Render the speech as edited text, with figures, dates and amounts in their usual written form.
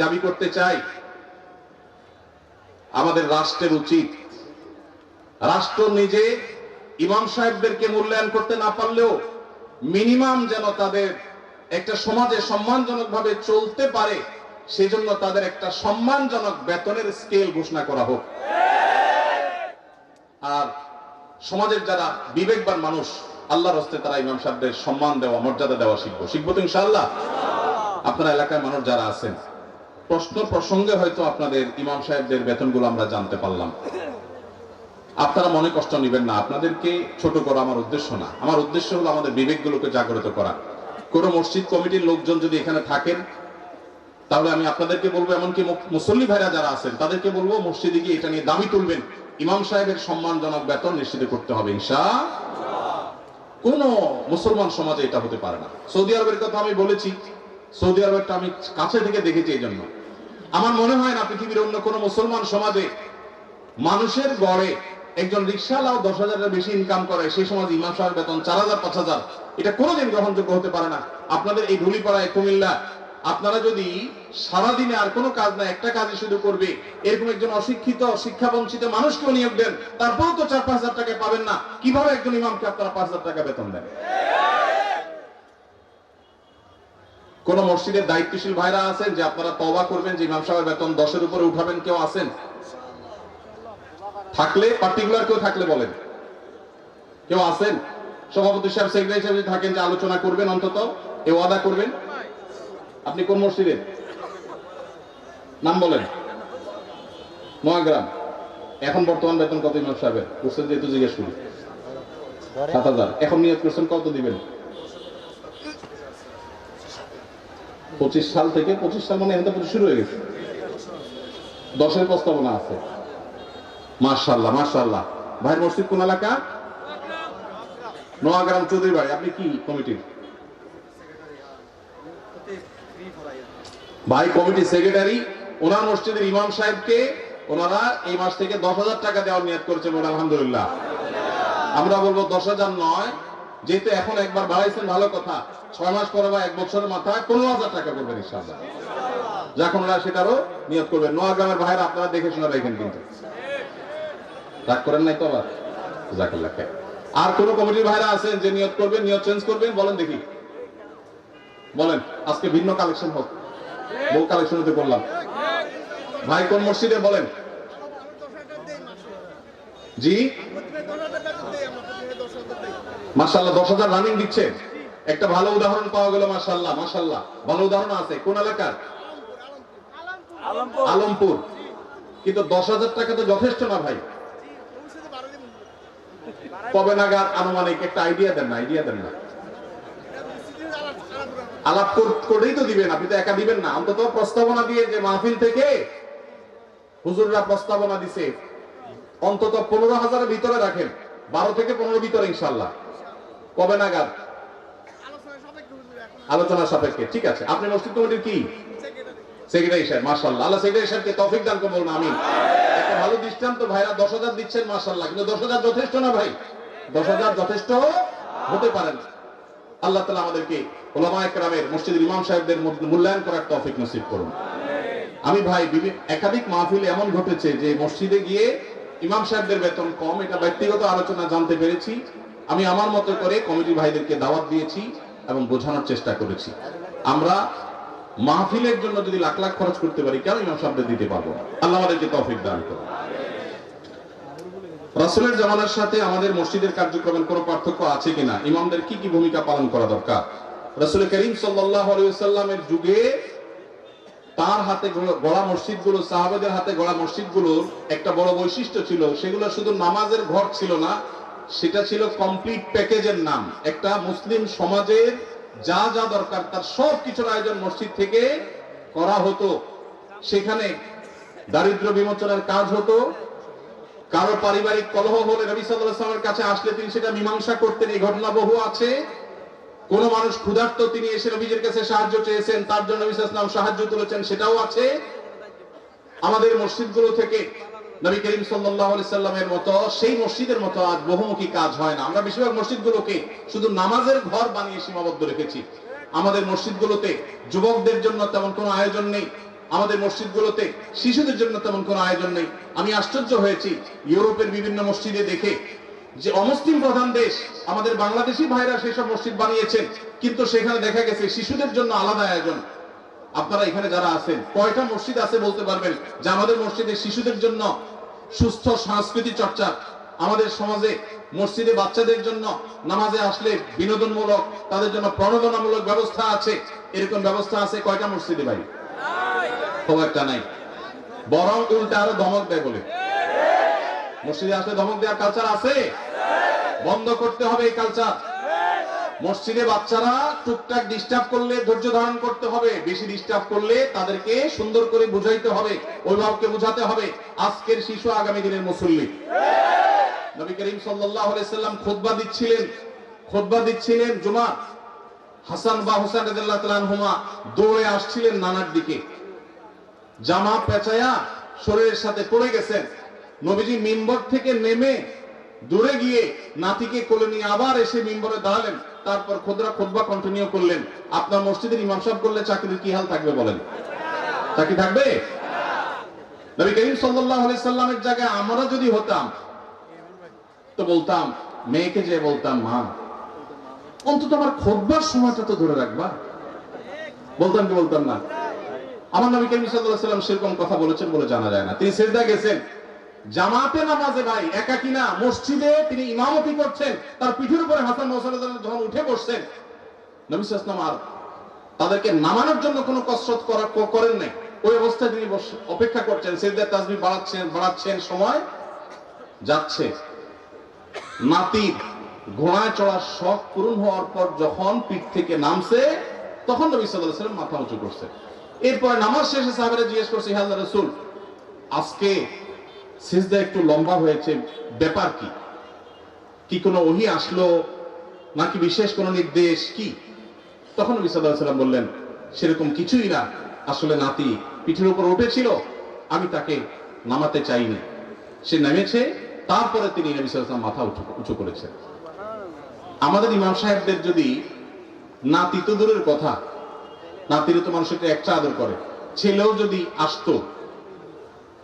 দাবি করতে চাই, আমাদের রাষ্ট্রের উচিত রাষ্ট্র নিজে ইমাম সাহেবদেরকে মূল্যায়ন করতে না পারলেও মিনিমাম যেন তাদের একটা সমাজে সম্মানজনক ভাবে চলতে পারে সেজন্য তাদের একটা সম্মানজনক বেতনের স্কেল ঘোষণা করা হোক। আর সমাজের যারা বিবেকবান মানুষ আল্লাহর হস্তে তারা ইমাম সাহেবদের সম্মান দেওয়া, মর্যাদা দেওয়া শিখবো তো ইনশাআল্লাহ। আপনার এলাকায় মানুষ যারা আছেন, প্রশ্ন প্রসঙ্গে হয়তো আপনাদের ইমাম সাহেবদের বেতনগুলো আমরা জানতে পারলাম, আপনারা মনে কষ্ট নেবেন না। আপনাদেরকে ছোট করা আমার উদ্দেশ্য না। আমার উদ্দেশ্য হলো আমাদের বিবেকগুলোকে জাগ্রত করা। কোন মসজিদ কমিটির লোকজন যদি এখানে থাকেন, তাহলে আমি আপনাদেরকে বলবো, এমনকি মুসল্লি ভাইরা যারা আছেন তাদেরকে বলবো, মসজিদে গিয়ে এটা নিয়ে দাবি তুলবেন, ইমাম সাহেবের সম্মানজনক বেতন নিশ্চিত করতে হবে ইনশাআল্লাহ। কোন মুসলমান সমাজে এটা হতে পারে না। সৌদি আরবের কথা আমি বলেছি, সৌদি আরবেরটা আমি কাছে থেকে দেখেছি। এই জন্য আমার মনে হয় না পৃথিবীর অন্য কোন মুসলমান সমাজে মানুষের গড়ে একজন রিক্সাওয়ালাও 10,000-এর বেশি ইনকাম করে, সেই সমাজ ইমাম সাহেবের বেতন 4,000-5,000, এটা কোনোদিন গ্রহণযোগ্য হতে পারে না। আপনাদের এই ধুলিপাড়ায় কুমিল্লা, আপনারা যদি সারাদিনে আর কোনো কাজ না, একটা কাজই শুধু করবে, এরকম একজন অশিক্ষিত শিক্ষা বঞ্চিত মানুষকেও নিয়োগ দেন, তারপরেও তো 4-5 হাজার টাকা পাবেন না। কিভাবে একজন ইমামকে আপনারা 5,000 টাকা বেতন দেন? কোন মসজিদের দায়িত্বশীল ভাইরা আছেন যে আপনারা তওবা করবেন যে ইমাম সাহেবের বেতন 10-এর উপরে উঠাবেন? কেউ আছেন? থাকলে পার্টিকুলার কেউ থাকলে বলেন। কেউ আছেন? সভাপতি সাহেব, সেক্রেটারি সাহেব যদি থাকেন যে আলোচনা করবেন, অন্তত এ ওয়াদা করবেন। আপনি কোন মসজিদের নাম বলেন? নোয়াগ্রাম। এখন বর্তমান বেতন কত ইমাম সাহেবের? বুঝছেন যেহেতু জিজ্ঞেস করি। 7,000। এখন নিয়োগ করছেন, কত দিবেন? 25 সাল থেকে, 25 সাল মানে এখন তো শুরু হয়ে গেছে, 10-এর প্রস্তাবনা আছে। মাশাআল্লাহ মাশাআল্লাহ। ভাইয়ের মসজিদ কোন এলাকা? নোয়াগ্রাম। চৌধুরী ভাই, আপনি কি কমিটির? ভাই কমিটি সেক্রেটারি। ওনার মসজিদের ইমাম সাহেবকে ওনারা এই মাস থেকে 10,000 টাকা দেওয়ার নিয়ত করেছেন। আলহামদুলিল্লাহ। আমরা বলবো 10,000 নয়, যেহেতু এখন একবার বাড়াইছেন ভালো কথা, 6 মাস পরে বা 1 বছরের মাথায় 15,000 টাকা করবেন ইনশাআল্লাহ। যখন ওরা সেটারও নিয়ত করবেন। নোয়াগ্রামের ভাইরা আপনারা দেখে শুনে রাখেন, কিন্তু রাগ করেন নাই তো আবার? জাযাকাল্লাহ খাইর। আর কোন কমিটির ভাইরা আছেন যে নিয়ত করবেন, নিয়ত চেঞ্জ করবেন? বলেন দেখি, বলেন। আজকে ভিন্ন কালেকশন হোক, বহু কালেকশন হতে করলাম। ভাই কোন মসজিদে বলেন? জি মাশাআল্লাহ। 10,000 রানিং দিচ্ছে, একটা ভালো উদাহরণ পাওয়া গেল। মাশাআল্লাহ মাশাআল্লাহ, ভালো উদাহরণ আছে। কোন এলাকার? আলমপুর। কিন্তু 10,000 টাকা তো যথেষ্ট না ভাই। কবে নাগাদ আনুমানিক একটা আইডিয়া দেন না? আইডিয়া দেন না? আলাপ করেই তো দিবেন, আপনি তো একা দিবেন না। অন্তত প্রস্তাবনা দিয়ে, যে মাহফিল থেকে হুজুররা প্রস্তাবনা দিছে, অন্তত 15,000-এর ভিতরে রাখেন, 12 থেকে 15 ভিতরে ইনশাআল্লাহ। কবে নাগাদ? আলোচনা সাপেক্ষে। ঠিক আছে। আপনি মসজিদ কমিটির কি? সেক্রেটারি সাহেব। মাশাআল্লাহ, আল্লাহ সেক্রেটারি সাহেবকে তৌফিক দান করুন, বলুন আমিন। একটা ভালো দৃষ্টান্ত। ভাইরা 10,000 দিচ্ছেন, মাশাআল্লাহ, কিন্তু 10,000 যথেষ্ট না ভাই। 10,000 যথেষ্ট হতে পারে না। আল্লাহ তাআলা আমাদেরকে উলামায়ে কেরামের, মসজিদের ইমাম সাহেবদের মূল্যায়ন করার তৌফিক নসিব করুন। আমি ভাই একাধিক মাহফিল এমন ঘটেছে যে মসজিদে গিয়ে ইমাম সাহেবদের বেতন কম, এটা ব্যক্তিগত আলোচনা জানতে পেরেছি। আমি আমার মতো করে কমিটি ভাইদেরকে দাওয়াত দিয়েছি এবং বোঝানোর চেষ্টা করেছি। আমরা মাহফিলের জন্য যদি লাখ লাখ খরচ করতে পারি, কেন ইমাম সাহেবদের দিতে পারবো না? আল্লাহ আমাদেরকে তৌফিক দান করুন। রাসূলের জামানার সাথে আমাদের মসজিদের কার্যক্রমের কোনো পার্থক্য আছে কিনা? ইমামদের কি কি ভূমিকা পালন করা দরকার? রাসূল করিম সাল্লাল্লাহু আলাইহি ওয়াসাল্লামের যুগে তার হাতে গড়া মসজিদগুলো, সাহাবাদের হাতে গড়া মসজিদগুলোর একটা বড় বৈশিষ্ট্য ছিল, সেগুলো শুধু নামাজের ঘর ছিল না, সেটা ছিল কমপ্লিট প্যাকেজের নাম। একটা মুসলিম সমাজের যা যা দরকার তার সব কিছুর আয়োজন মসজিদ থেকে করা হতো। সেখানে দারিদ্র বিমোচনের কাজ হতো। কারো পারিবারিক কলহ হলে নবী সাল্লাল্লাহু আলাইহি ওয়াসাল্লামের কাছে আসলে তিনি সেটা মীমাংসা করতেন। এই ঘটনা বহু আছে। কোন মানুষ ক্ষুধার্ত, তিনি এসে নবীজির কাছে সাহায্য চেয়েছেন, তার জন্য নবী সাল্লাল্লাহু আলাইহি ওয়াসাল্লাম সাহায্য তুলেছেন, সেটাও আছে। আমাদের মসজিদগুলো থেকে নবী করিম সাল্লাল্লাহু আলাইহি সাল্লামের মতো, সেই মসজিদের মতো আজ বহুমুখী কাজ হয় না। আমরা বেশিরভাগ মসজিদগুলোকে শুধু নামাজের ঘর বানিয়ে সীমাবদ্ধ রেখেছি। আমাদের মসজিদগুলোতে যুবকদের জন্য তেমন কোনো আয়োজন নেই। আমাদের মসজিদগুলোতে শিশুদের জন্য তেমন কোনো আয়োজন নেই। আমি আশ্চর্য হয়েছি ইউরোপের বিভিন্ন মসজিদে দেখে যে অমুসলিম প্রধান দেশ আমাদের বাংলাদেশি ভাইরা সেসব মসজিদ বানিয়েছেন, কিন্তু সেখানে দেখা গেছে শিশুদের জন্য আলাদা আয়োজন। আপনারা এখানে যারা আছেন কয়টা মসজিদ আছে বলতে পারবেন যে আমাদের মসজিদে শিশুদের জন্য সুস্থ সংস্কৃতি চর্চা, আমাদের সমাজে মসজিদে বাচ্চাদের জন্য নামাজে আসলে বিনোদনমূলক, তাদের জন্য প্রণোদনামূলক ব্যবস্থা আছে, এরকম ব্যবস্থা আছে কয়টা মসজিদে ভাই? খুব একটা নাই, বরং উল্টা আরো ধমক দেয় বলে। মসজিদে আসলে ধমক দেওয়ার কালচার আছে, বন্ধ করতে হবে এই কালচার। মসজিদে বাচ্চারা টুকটাক ডিস্টার্ব করলে ধৈর্য ধারণ করতে হবে, বেশি ডিস্টার্ব করলে তাদেরকে সুন্দর করে বুঝাইতে হবে, অভিভাবককে বুঝাতে হবে আজকের শিশু আগামী দিনের মুসল্লি। নবী করিম সাল্লাল্লাহু আলাইহি সাল্লাম খুতবা দিচ্ছিলেন জুমা। হাসান বা হুসাইন রাদিয়াল্লাহু তাআলা আনহুমা দৌড়ে আসছিলেন নানার দিকে, জামা পেঁচায়া শরীরের সাথে পড়ে গেছেন। নবীজি মিম্বর থেকে নেমে দূরে গিয়ে নাতিকে কোলে নিয়ে আবার এসে মিম্বরে দাঁড়ালেন, তারপর খুতবা কন্টিনিউ করলেন। আপনার মসজিদের ইমাম সাহেব করলে চাকরির কি হাল থাকবে বলেন? চাকরি থাকবে? নবী করিম সাল্লাল্লাহু আলাইহি সাল্লামের জায়গায় আমরা যদি হতাম তো বলতাম, মেয়েকে যে বলতাম, মা অন্তত আমার খুতবার সময়টা তো ধরে রাখবা। বলতাম কি বলতাম না? আমার নবী করিম সাল্লাল্লাহু আলাইহি সাল্লাম সেরকম কথা বলেছেন বলে জানা যায় না। তিনি সিজদা গেছেন জামাতে নামাজে, ভাই একা কিনা, মসজিদে তিনি ইমামতি করছেন, তার পিঠের উপরে হাসান হুসাইন যখন উঠে বসছেন, নবী সাল্লাল্লাহু আলাইহি ওয়াসাল্লাম আর তাদেরকে নামানোর জন্য কোনো কসরত করেন নাই। ওই অবস্থায় তিনি অপেক্ষা করছেন, সিজদার তাসবিহ বাড়াচ্ছেন, সময় যাচ্ছে। নাতির ঘোড়ায় চড়ার শখ পূরণ হওয়ার পর যখন পিঠ থেকে নামছে, তখন নবী সাল্লাল্লাহু আলাইহি ওয়াসাল্লাম মাথা উঁচু করছে। এরপর নামাজ শেষে সাহাবারা জিজ্ঞেস করছে, হে আল্লাহর রাসূল, আজকে সিজদা একটু লম্বা হয়েছে, ব্যাপার কি? কি কোনো ওহী আসলো নাকি বিশেষ কোনো নির্দেশ কি? তখন নবী সাল্লাল্লাহু আলাইহি ওয়াসাল্লাম বললেন, সেরকম কিছুই না, আসলে নাতি পিঠের উপর উঠেছিল, আমি তাকে নামাতে চাইনি, সে নেমেছে, তারপরে তিনি নবী সাল্লাল্লাহু আলাইহি ওয়াসাল্লাম মাথা উঁচু করেছেন। আমাদের ইমাম সাহেবদের যদি নাতি তো দূরের কথা, নাতির তো মানুষকে একটা আদর করে, ছেলেও যদি আসতো